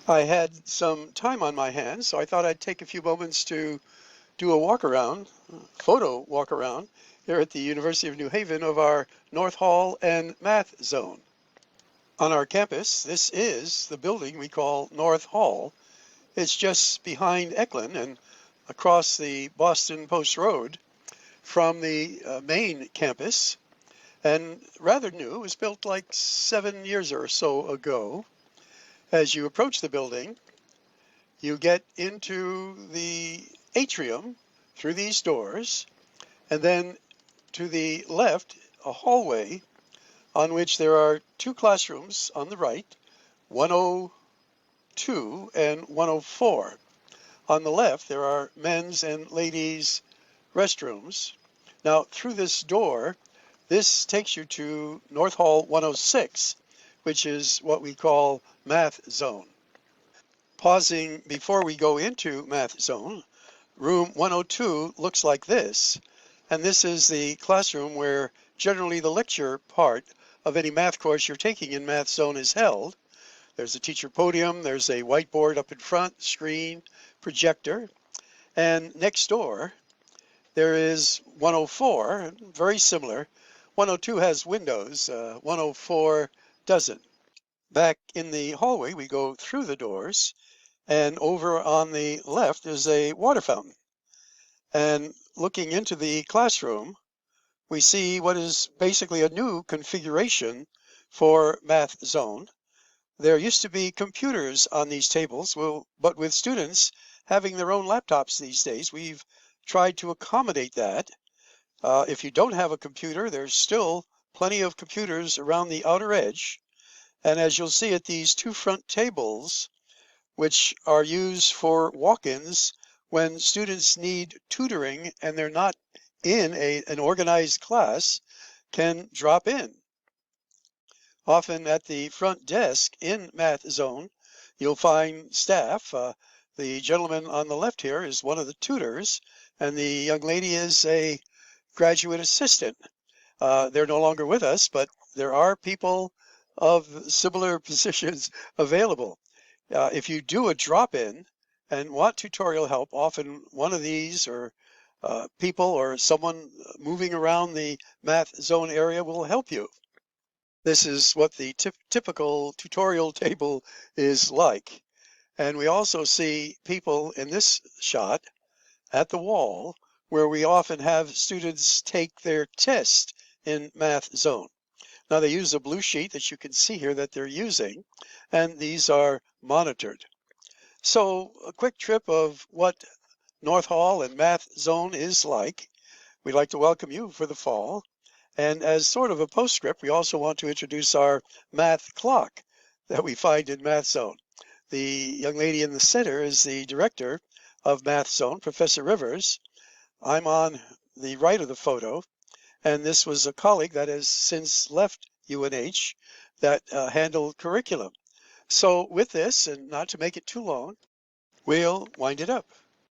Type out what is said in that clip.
I had some time on my hands, so I thought I'd take a few moments to do a walk around, photo walk around here at the University of New Haven of our North Hall and Math Zone. On our campus, this is the building we call North Hall. It's just behind Eklund and across the Boston Post Road from the main campus, and rather new. It was built like 7 years or so ago. As you approach the building, you get into the atrium through these doors, and then to the left, a hallway on which there are two classrooms on the right, 102 and 104. On the left, there are men's and ladies' restrooms. Now, through this door, this takes you to North Hall 106, which is what we call Math Zone. Pausing before we go into Math Zone, room 102 looks like this, and this is the classroom where generally the lecture part of any math course you're taking in Math Zone is held. There's a teacher podium, there's a whiteboard up in front, screen, projector, and next door there is 104, very similar. 102 has windows, 104 doesn't. Back in the hallway, we go through the doors, and over on the left is a water fountain. And looking into the classroom, we see what is basically a new configuration for Math Zone. There used to be computers on these tables, well, but with students having their own laptops these days, we've tried to accommodate that. If you don't have a computer, there's still plenty of computers around the outer edge. And as you'll see at these two front tables, which are used for walk-ins when students need tutoring and they're not in an organized class, can drop in. Often at the front desk in Math Zone, you'll find staff. The gentleman on the left here is one of the tutors, and the young lady is a graduate assistant. They're no longer with us, but there are people of similar positions available. If you do a drop-in and want tutorial help, often one of these or people or someone moving around the Math Zone area will help you. This is what the typical tutorial table is like. And we also see people in this shot at the wall where we often have students take their test in Math Zone. Now they use a blue sheet that you can see here that they're using, and these are monitored. So a quick trip of what North Hall and Math Zone is like. We'd like to welcome you for the fall. And as sort of a postscript, we also want to introduce our math clock that we find in Math Zone. The young lady in the center is the director of Math Zone, Professor Rivers. I'm on the right of the photo, and this was a colleague that has since left UNH that handled curriculum. So with this, and not to make it too long, we'll wind it up.